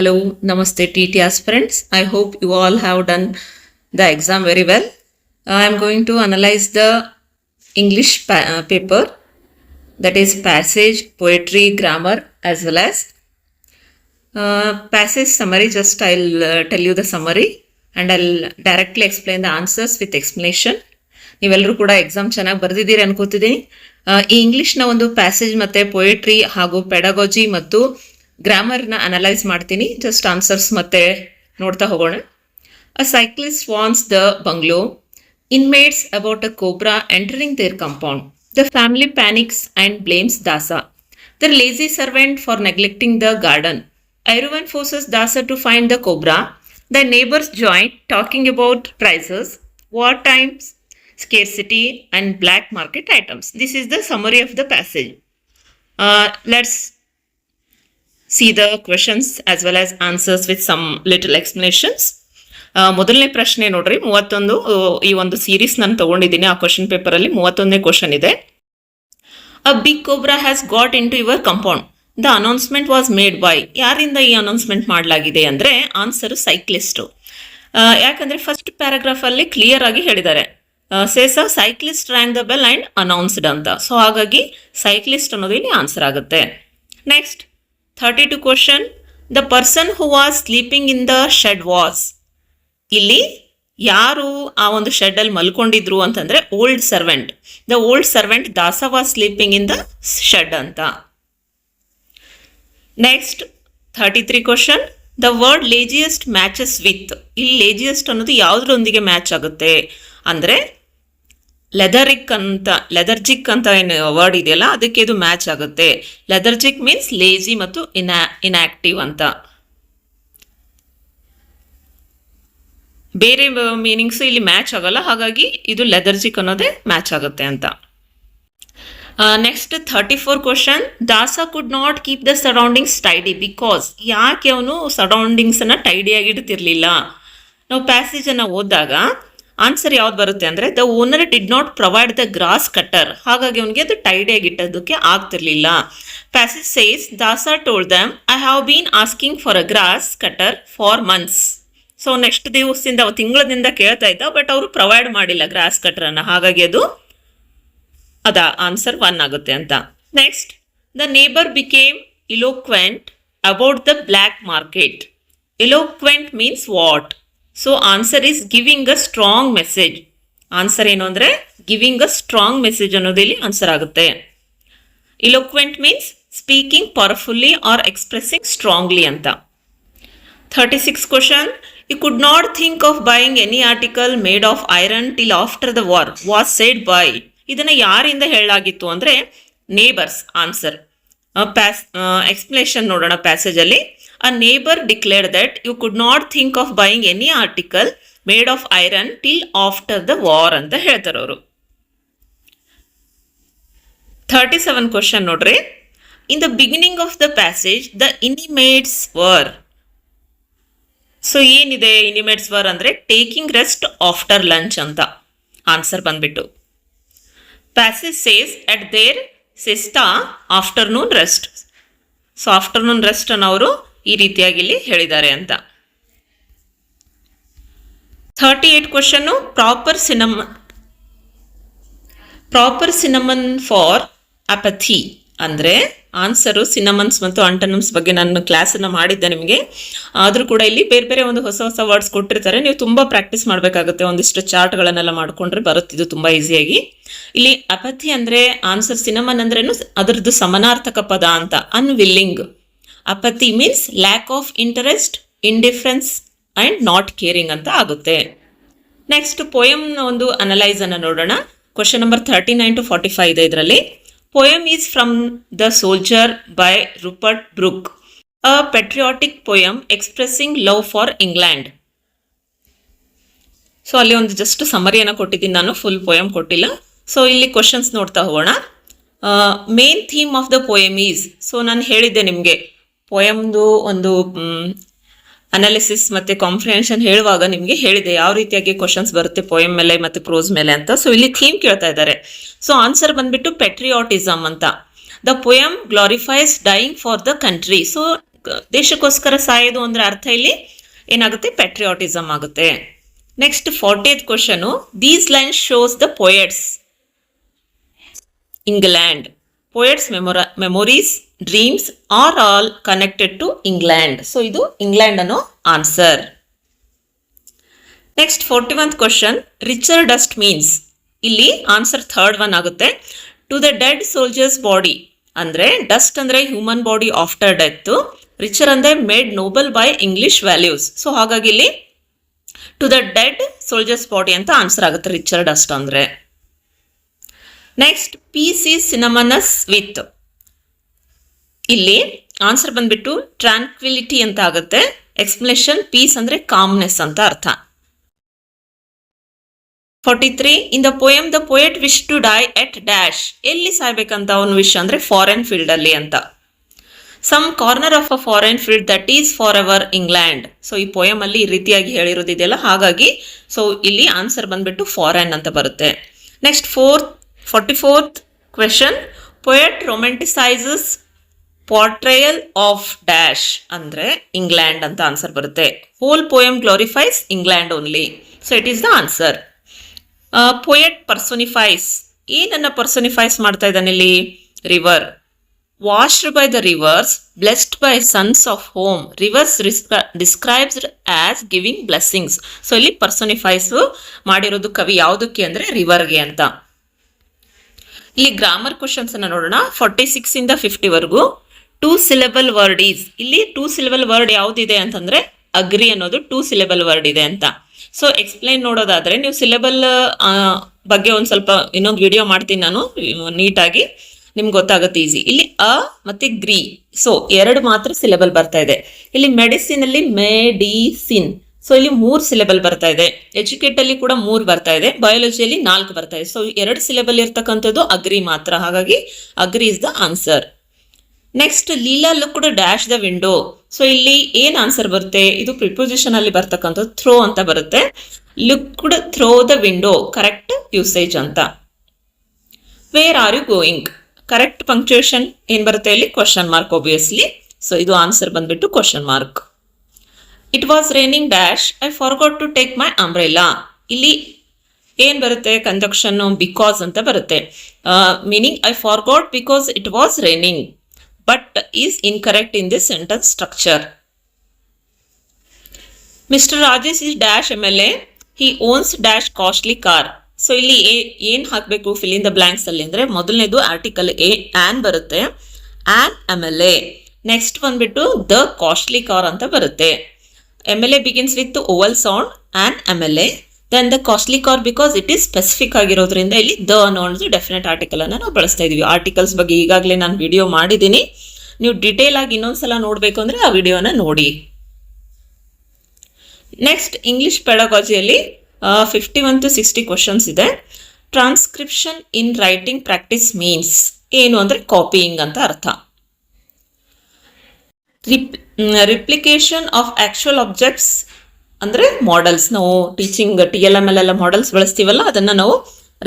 Hello, Namaste TT aspirants. I hope you all have done the exam very well. I am going to analyze the English paper, that is passage, poetry, grammar as well as passage summary. Just I'll tell you the summary and I'll directly explain the answers with explanation. ನೀವೆಲ್ಲರೂ ಕೂಡ exam ಚೆನ್ನಾಗಿ ಬರೆದಿದ್ದೀರಿ ಅನ್ಕೋತಿದ್ದೀನಿ. ಈ ಇಂಗ್ಲಿಷ್ನ ಒಂದು passage ಮತ್ತು poetry ಹಾಗೂ pedagogy ಮತ್ತು ಗ್ರಾಮರ್ನ analyse ಮಾಡ್ತೀನಿ. ಜಸ್ಟ್ ಆನ್ಸರ್ಸ್ ಮತ್ತೆ ನೋಡ್ತಾ ಹೋಗೋಣ. A cyclist warns the bungalow. Inmates about a cobra entering their compound. The family panics and blames Dasa. The lazy servant for neglecting the garden. Everyone forces Dasa to find the cobra. The neighbors join talking about prices, war times, scarcity and black market items. This is the summary of the passage. Let's see the questions as well as answers with some little explanations. ಮೊದಲನೇ ಪ್ರಶ್ನೆ ನೋಡ್ರಿ, 31 ಈ ಒಂದು series ನಾನು ತಗೊಂಡಿದ್ದೀನಿ. ಆ question ಪೇಪರಲ್ಲಿ 31ನೇ ಕ್ವಶನ್ ಇದೆ. A big cobra has got into your compound. The announcement was made by. ಯಾರಿಂದ ಈ ಅನೌನ್ಸ್ಮೆಂಟ್ ಮಾಡಲಾಗಿದೆ ಅಂದರೆ ಆನ್ಸರು ಸೈಕ್ಲಿಸ್ಟು. ಯಾಕಂದರೆ ಫಸ್ಟ್ ಪ್ಯಾರಾಗ್ರಾಫಲ್ಲಿ ಕ್ಲಿಯರ್ ಆಗಿ ಹೇಳಿದ್ದಾರೆ, says a cyclist rang the bell and announced ಅಂತ. ಸೊ ಹಾಗಾಗಿ ಸೈಕ್ಲಿಸ್ಟ್ ಅನ್ನೋದು ಇಲ್ಲಿ ಆನ್ಸರ್ ಆಗುತ್ತೆ. Next 32 question. The person who was sleeping in the shed was. ಇಲ್ಲಿ ಯಾರು ಆ ಒಂದು ಶೆಡ್ಡಲ್ಲಿ ಮಲ್ಕೊಂಡಿದ್ರು ಅಂತಂದರೆ old servant. The old servant Dasa was sleeping in the shed ಅಂತ. Next 33 question. The word laziest matches with. ಇಲ್ಲಿ ಲೇಜಿಯಸ್ಟ್ ಅನ್ನೋದು ಯಾವುದ್ರೊಂದಿಗೆ ಮ್ಯಾಚ್ ಆಗುತ್ತೆ ಅಂದರೆ ಲೆದರ್ಜಿಕ್ ಅಂತ ಏನು ವರ್ಡ್ ಇದೆಯಲ್ಲ ಅದಕ್ಕೆ ಇದು ಮ್ಯಾಚ್ ಆಗುತ್ತೆ. ಲೆದರ್ಜಿಕ್ ಮೀನ್ಸ್ ಲೇಜಿ ಮತ್ತು ಇನ್ಆಕ್ಟಿವ್ ಅಂತ. ಬೇರೆ ಮೀನಿಂಗ್ಸ್ ಇಲ್ಲಿ ಮ್ಯಾಚ್ ಆಗಲ್ಲ, ಹಾಗಾಗಿ ಇದು ಲೆದರ್ಜಿಕ್ ಅನ್ನೋದೇ ಮ್ಯಾಚ್ ಆಗುತ್ತೆ ಅಂತ. Next 34 question. Dasa could not keep the surroundings tidy because. ಯಾಕೆ ಅವನು ಸರೌಂಡಿಂಗ್ಸನ್ನು ಟೈಡಿಯಾಗಿ ಇಡ್ತಿರ್ಲಿಲ್ಲ? ನಾವು ಪ್ಯಾಸೇಜನ್ನು ಓದಿದಾಗ ಆನ್ಸರ್ ಯಾವ್ದು ಬರುತ್ತೆ ಅಂದರೆ the owner did not provide the grass cutter. ಹಾಗಾಗಿ ಅವನಿಗೆ ಅದು ಟೈಡಿಯಾಗಿ ಇಟ್ಟೋದಕ್ಕೆ ಆಗ್ತಿರ್ಲಿಲ್ಲ. Passage says Dasa told them I have been asking for a grass cutter for months. So next ದಿವಸದಿಂದ ತಿಂಗಳದಿಂದ ಕೇಳ್ತಾ ಇದ್ದ, ಬಟ್ ಅವರು ಪ್ರೊವೈಡ್ ಮಾಡಿಲ್ಲ ಗ್ರಾಸ್ ಕಟ್ಟರನ್ನು, ಹಾಗಾಗಿ ಅದು ಆನ್ಸರ್ 1 ಆಗುತ್ತೆ ಅಂತ. Next the neighbour became eloquent about the black market. Eloquent means what? So answer is giving a strong message. Answer ಏನು ಅಂದರೆ ಗಿವಿಂಗ್ ಅ ಸ್ಟ್ರಾಂಗ್ ಮೆಸೇಜ್ ಅನ್ನೋದು ಇಲ್ಲಿ ಆನ್ಸರ್ ಆಗುತ್ತೆ. Eloquent means speaking powerfully or expressing strongly ಅಂತ. 36 question. You could not think of buying any article made of iron till after the war was said by. ಇದನ್ನು ಯಾರಿಂದ ಹೇಳಲಾಗಿತ್ತು ಅಂದರೆ neighbours. Answer explanation ನೋಡೋಣ ಪ್ಯಾಸೇಜಲ್ಲಿ. A neighbour declared that you could not think of buying any article made of iron till after the war ಅಂತ ಹೇಳ್ತಾರೆ ಅವರು. 37 question ನೋಡ್ರಿ. In the beginning of the passage the inmates were. So ಏನಿದೆ inmates were ಅಂದರೆ taking rest after lunch ಅಂತ. Answer ಬಂದ್ಬಿಟ್ಟು passage says at their siesta afternoon rest. So afternoon rest ಅನ್ನು ಅವರು ಈ ರೀತಿಯಾಗಿ ಇಲ್ಲಿ ಹೇಳಿದ್ದಾರೆ ಅಂತ. 38 ಕ್ವಶನ್ನು. ಪ್ರಾಪರ್ ಸಿನಮನ್ ಫಾರ್ ಅಪಥಿ ಅಂದರೆ ಆನ್ಸರು ಸಿನಮನ್ಸ್ ಮತ್ತು ಅಂಟನಮ್ಸ್ ಬಗ್ಗೆ ನಾನು ಕ್ಲಾಸನ್ನು ಮಾಡಿದ್ದೆ ನಿಮಗೆ. ಆದರೂ ಕೂಡ ಇಲ್ಲಿ ಬೇರೆ ಬೇರೆ ಒಂದು ಹೊಸ ಹೊಸ ವರ್ಡ್ಸ್ ಕೊಟ್ಟಿರ್ತಾರೆ, ನೀವು ತುಂಬ ಪ್ರಾಕ್ಟೀಸ್ ಮಾಡಬೇಕಾಗುತ್ತೆ. ಒಂದಿಷ್ಟು ಚಾರ್ಟ್ಗಳನ್ನೆಲ್ಲ ಮಾಡಿಕೊಂಡ್ರೆ ಬರುತ್ತಿದ್ದು ತುಂಬ ಈಸಿಯಾಗಿ. ಇಲ್ಲಿ ಅಪಥಿ ಅಂದರೆ ಆನ್ಸರ್ ಸಿನಮನ್ ಅಂದ್ರೇನು ಅದರದ್ದು ಸಮಾನಾರ್ಥಕ ಪದ ಅಂತ. Unwilling. Apathy means lack of interest, indifference and not caring ಅಂತ ಆಗುತ್ತೆ. ನೆಕ್ಸ್ಟ್ ಪೋಯಮ್ನ ಒಂದು ಅನಲೈಸನ್ನು ನೋಡೋಣ. ಕ್ವಶನ್ ನಂಬರ್ 39 to 45 ಇದೆ ಇದರಲ್ಲಿ. Poem is from The Soldier by Rupert Brooke, a patriotic poem expressing love for England. So ಅಲ್ಲಿ ಒಂದು ಜಸ್ಟ್ ಸಮರಿಯನ್ನು ಕೊಟ್ಟಿದ್ದೀನಿ ನಾನು, ಫುಲ್ ಪೋಯಮ್ ಕೊಟ್ಟಿಲ್ಲ. ಸೊ ಇಲ್ಲಿ ಕ್ವಶನ್ಸ್ ನೋಡ್ತಾ ಹೋಗೋಣ. Main theme of the poem is. So ನಾನು ಹೇಳಿದ್ದೆ ನಿಮಗೆ ಪೋಯಮ್ದು ಒಂದು ಅನಾಲಿಸಿಸ್ ಮತ್ತು ಕಾಂಪ್ರಿಹೆನ್ಷನ್ ಹೇಳುವಾಗ ನಿಮಗೆ ಹೇಳಿದೆ ಯಾವ ರೀತಿಯಾಗಿ ಕ್ವಶನ್ಸ್ ಬರುತ್ತೆ ಪೋಯಮ್ ಮೇಲೆ ಮತ್ತು ಪ್ರೋಸ್ ಮೇಲೆ ಅಂತ. ಸೊ ಇಲ್ಲಿ ಥೀಮ್ ಕೇಳ್ತಾ ಇದ್ದಾರೆ. ಸೊ ಆನ್ಸರ್ ಬಂದ್ಬಿಟ್ಟು ಪೆಟ್ರಿಯಾಟಿಸಮ್ ಅಂತ. The poem glorifies dying for the country. So ದೇಶಕ್ಕೋಸ್ಕರ ಸಾಯೋದು ಅಂದ್ರೆ ಅರ್ಥ ಇಲ್ಲಿ ಏನಾಗುತ್ತೆ, ಪ್ಯಾಟ್ರಿಯಾಟಿಸಮ್ ಆಗುತ್ತೆ. Next 40th question, these lines shows the poet's England. Poet's memories, dreams are all connected to England. So ಇದು ಇಂಗ್ಲೆಂಡ್ ಅನ್ನೋ answer. Next 41th question, richer dust means. ಇಲ್ಲಿ ಆನ್ಸರ್ ಥರ್ಡ್ ಒನ್ ಆಗುತ್ತೆ. To the dead soldier's body ಅಂದ್ರೆ dust ಅಂದ್ರೆ human body after death, richer ಅಂದ್ರೆ made noble by English values. So ಹಾಗಾಗಿ ಇಲ್ಲಿ to the dead soldier's body ಅಂತ answer ಆಗುತ್ತೆ richer dust ಅಂದ್ರೆ. Next peace is synonymous with. ಇಲ್ಲಿ ಆನ್ಸರ್ ಬಂದ್ಬಿಟ್ಟು ಟ್ರಾಂಕ್ವಿಲಿಟಿ ಅಂತ ಆಗುತ್ತೆ. ಎಕ್ಸ್ಪ್ಲನೇಷನ್, ಪೀಸ್ ಅಂದ್ರೆ ಕಾಮ್ನೆಸ್ ಅಂತ ಅರ್ಥ. 43, in the poem the poet wish to die at dash. ಎಲ್ಲಿ ಸಾಯ್ಬೇಕಂತ ಅವನು ವಿಶ್ ಅಂದ್ರೆ ಫಾರಿನ್ ಫೀಲ್ಡ್ ಅಲ್ಲಿ ಅಂತ. Some corner of a foreign field that is for ever England. So ಈ ಪೋಯಮ್ ಅಲ್ಲಿ ಈ ರೀತಿಯಾಗಿ ಹೇಳಿರೋದಿದೆಯಲ್ಲ, ಹಾಗಾಗಿ ಸೊ ಇಲ್ಲಿ ಆನ್ಸರ್ ಬಂದ್ಬಿಟ್ಟು ಫಾರಿನ್ ಅಂತ ಬರುತ್ತೆ. Next 44th question, poet romanticises portrayal of dash ಅಂದ್ರೆ ಇಂಗ್ಲೆಂಡ್ ಅಂತ ಆನ್ಸರ್ ಬರುತ್ತೆ. Whole poem glorifies England only. So it is the answer. Poet personifies, ಏನನ್ನ ಪರ್ಸೋನಿಫೈಸ್ ಮಾಡ್ತಾ ಇದ್ದಾನೆ ಇಲ್ಲಿ? River. Washed by the rivers, blessed by suns of home, rivers described as giving blessings. So ಇಲ್ಲಿ personifies ಮಾಡಿರೋದು ಕವಿ ಯಾವುದಕ್ಕೆ ಅಂದ್ರೆ ರಿವರ್ಗೆ ಅಂತ. ಇಲ್ಲಿ ಗ್ರಾಮರ್ ಕ್ವಶನ್ಸ್ ಅನ್ನ ನೋಡೋಣ. 46 ಇಂದ 50 ವರೆಗೂ 2 syllable ವರ್ಡ್ ಈಸ್. ಇಲ್ಲಿ 2 syllable ವರ್ಡ್ ಯಾವುದಿದೆ ಅಂತಂದ್ರೆ ಅಗ್ರಿ ಅನ್ನೋದು 2 syllable ವರ್ಡ್ ಇದೆ ಅಂತ. ಸೊ ಎಕ್ಸ್ಪ್ಲೈನ್ ನೋಡೋದಾದ್ರೆ, ನೀವು ಸಿಲೆಬಲ್ ಬಗ್ಗೆ ಒಂದು ಸ್ವಲ್ಪ ಇನ್ನೊಂದು ವಿಡಿಯೋ ಮಾಡ್ತೀನಿ ನಾನು ನೀಟಾಗಿ, ನಿಮ್ಗೆ ಗೊತ್ತಾಗುತ್ತೆ ಈಸಿ. ಇಲ್ಲಿ ಅ ಮತ್ತೆ ಗ್ರಿ, ಸೊ 2 ಮಾತ್ರ ಸಿಲೆಬಲ್ ಬರ್ತಾ ಇದೆ. ಇಲ್ಲಿ ಮೆಡಿಸಿನ್ ಅಲ್ಲಿ ಮೆಡಿಸಿನ್, ಸೊ ಇಲ್ಲಿ 3 ಸಿಲೆಬಲ್ ಬರ್ತಾ ಇದೆ. ಎಜುಕೇಟ್ ಅಲ್ಲಿ ಕೂಡ 3 ಬರ್ತಾ ಇದೆ. ಬಯಾಲಜಿಯಲ್ಲಿ 4 ಬರ್ತಾ ಇದೆ. ಸೊ 2 ಸಿಲೆಬಲ್ ಇರ್ತಕ್ಕಂಥದ್ದು ಅಗ್ರಿ ಮಾತ್ರ, ಹಾಗಾಗಿ agri is the answer. Next Leela looked dash the window. So ಇಲ್ಲಿ ಏನ್ ಆನ್ಸರ್ ಬರುತ್ತೆ? ಇದು ಪ್ರಿಪೋಸಿಷನ್ ಅಲ್ಲಿ ಬರ್ತಕ್ಕಂಥದ್ದು ಥ್ರೋ ಅಂತ ಬರುತ್ತೆ. Looked through the window correct usage ಅಂತ. Where are you going, correct punctuation ಏನ್ ಬರುತ್ತೆ ಇಲ್ಲಿ? Question mark obviously. ಸೊ ಇದು ಆನ್ಸರ್ ಬಂದ್ಬಿಟ್ಟು question mark. It was raining dash, I forgot to take my umbrella. ಇಲ್ಲಿ ಏನ್ ಬರುತ್ತೆ? ಕಂಜಂಕ್ಷನ್ ಬಿಕಾಸ್ ಅಂತ ಬರುತ್ತೆ. Meaning I forgot because it was raining, but is incorrect in this sentence structure. Mr. Rajesh is dash MLA, he owns dash costly car. So ಇಲ್ಲಿ ಏನ್ ಹಾಕಬೇಕು fill in the blanks ಅಲ್ಲಿ ಅಂದ್ರೆ, ಮೊದಲನೇದು article a an ಬರುತ್ತೆ, an MLA. Next ಬಂದ್ಬಿಟ್ಟು the costly car ಅಂತ ಬರುತ್ತೆ. MLA begins with vowel sound, an MLA. Then the costly car because it is specific ಆಗಿರೋದ್ರಿಂದ ಇಲ್ಲಿ ದ ಅನ್ನೋ ಡೆಫಿನೆಟ್ ಆರ್ಟಿಕಲ್ ಅನ್ನ ನಾವು ಬಳಸ್ತಾ ಇದೀವಿ. ಆರ್ಟಿಕಲ್ಸ್ ಬಗ್ಗೆ ಈಗಾಗಲೇ ನಾನು ವಿಡಿಯೋ ಮಾಡಿದ್ದೀನಿ. ನೀವು ಡಿಟೇಲ್ ಆಗಿ ಇನ್ನೊಂದ್ಸಲ ನೋಡ್ಬೇಕು ಅಂದ್ರೆ ಆ ವಿಡಿಯೋನ ನೋಡಿ. ನೆಕ್ಸ್ಟ್ ಇಂಗ್ಲಿಷ್ ಪೆಡಗಾಜಿಯಲ್ಲಿ 51 to 60 ಕ್ವಶನ್ಸ್ ಇದೆ. Transcription in writing practice means ಏನು ಅಂದ್ರೆ ಕಾಪಿಯಿಂಗ್ ಅಂತ ಅರ್ಥ. ರಿಪ್ಲಿಕೇಶನ್ ಆಫ್ ಆಕ್ಚುಯಲ್ ಆಬ್ಜೆಕ್ಟ್ಸ್ ಅಂದ್ರೆ ಮಾಡೆಲ್ಸ್. ನಾವು ಟೀಚಿಂಗ್ TLM ಎಲ್ಲ ಮಾಡೆಲ್ಸ್ ಬಳಸ್ತೀವಲ್ಲ, ಅದನ್ನ ನಾವು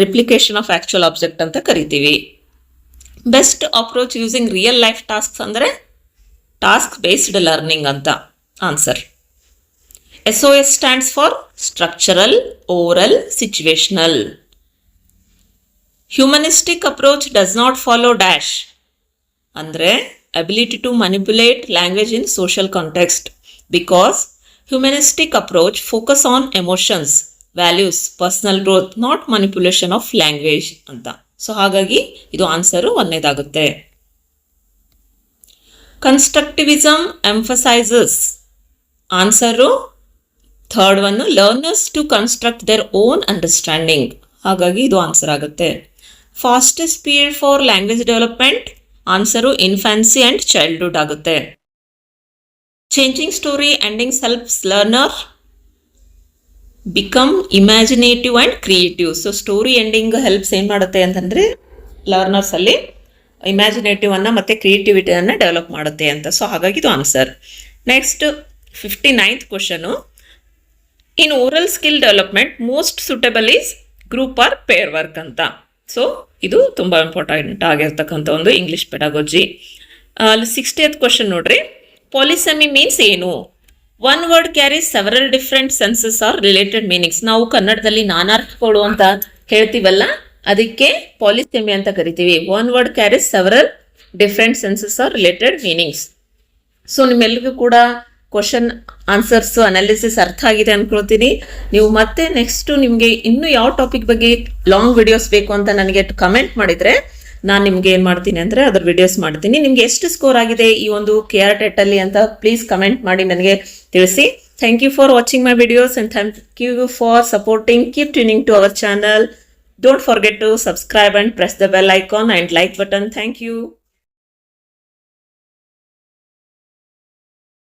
ರಿಪ್ಲಿಕೇಶನ್ ಆಫ್ ಆಕ್ಚುಯಲ್ ಆಬ್ಜೆಕ್ಟ್ ಅಂತ ಕರಿತೀವಿ. Best approach using real life tasks ಅಂದ್ರೆ ಟಾಸ್ಕ್ ಬೇಸ್ಡ್ ಲರ್ನಿಂಗ್ ಅಂತ answer. SOS stands for structural, oral, situational. Humanistic approach does not follow dash ಅಂದ್ರೆ ability to manipulate language in social context, because humanistic approach focus on emotions, values, personal growth, not manipulation of language ಅಂತ. So ಹಾಗಾಗಿ ಇದು answer ಒಂದನೇದಾಗುತ್ತೆ. Constructivism emphasises, answer third one, learners to construct their own understanding, ಹಾಗಾಗಿ ಇದು answer ಆಗುತ್ತೆ. Fastest period for language development, answer infancy and childhood ಆಗುತ್ತೆ. Changing story endings helps learner become imaginative and creative. So story ending helps ಏನು ಮಾಡುತ್ತೆ ಅಂತಂದರೆ learners ಅಲ್ಲಿ imaginative ಅನ್ನ ಮತ್ತು ಕ್ರಿಯೇಟಿವಿಟಿಯನ್ನು ಡೆವಲಪ್ ಮಾಡುತ್ತೆ ಅಂತ. ಸೊ ಹಾಗಾಗಿ ಇದು answer. Next 59th question, in oral skill development most suitable is group or pair work ಅಂತ. ಸೊ ಇದು ತುಂಬ ಇಂಪಾರ್ಟೆಂಟ್ ಆಗಿರ್ತಕ್ಕಂಥ ಒಂದು ಇಂಗ್ಲೀಷ್ ಪೆಡಾಗೋಜಿ. 60th ಕ್ವಶನ್ ನೋಡ್ರಿ, ಪಾಲಿಸೆಮಿ ಮೀನ್ಸ್ ಏನು? One word carries several different senses or related meanings. ನಾವು ಕನ್ನಡದಲ್ಲಿ ನಾನಾರ್ಥಗಳು ಅಂತ ಹೇಳ್ತೀವಲ್ಲ, ಅದಕ್ಕೆ ಪಾಲಿಸೆಮಿ ಅಂತ ಕರಿತೀವಿ. One word carries several different senses or related meanings. So ನಿಮ್ಮೆಲ್ರಿಗೂ ಕೂಡ ಕ್ವಶನ್ ಆನ್ಸರ್ಸ್ ಅನಾಲಿಸಿಸ್ ಅರ್ಥ ಆಗಿದೆ ಅನ್ಕೊಳ್ತೀನಿ. ನೀವು ಮತ್ತೆ ನೆಕ್ಸ್ಟ್ ನಿಮಗೆ ಇನ್ನೂ ಯಾವ ಟಾಪಿಕ್ ಬಗ್ಗೆ ಲಾಂಗ್ ವಿಡಿಯೋಸ್ ಬೇಕು ಅಂತ ನನಗೆ ಕಮೆಂಟ್ ಮಾಡಿದರೆ ನಾನು ನಿಮ್ಗೆ ಏನು ಮಾಡ್ತೀನಿ ಅಂದರೆ ಅದ್ರ ವಿಡಿಯೋಸ್ ಮಾಡ್ತೀನಿ. ನಿಮ್ಗೆ ಎಷ್ಟು ಸ್ಕೋರ್ ಆಗಿದೆ ಈ ಒಂದು KR ಟೆಟ್ ಅಲ್ಲಿ ಅಂತ ಪ್ಲೀಸ್ ಕಮೆಂಟ್ ಮಾಡಿ ನನಗೆ ತಿಳಿಸಿ. Thank you for watching my videos and thank you for supporting. Keep tuning to our channel. Don't forget to subscribe and press the bell icon and like button. Thank you.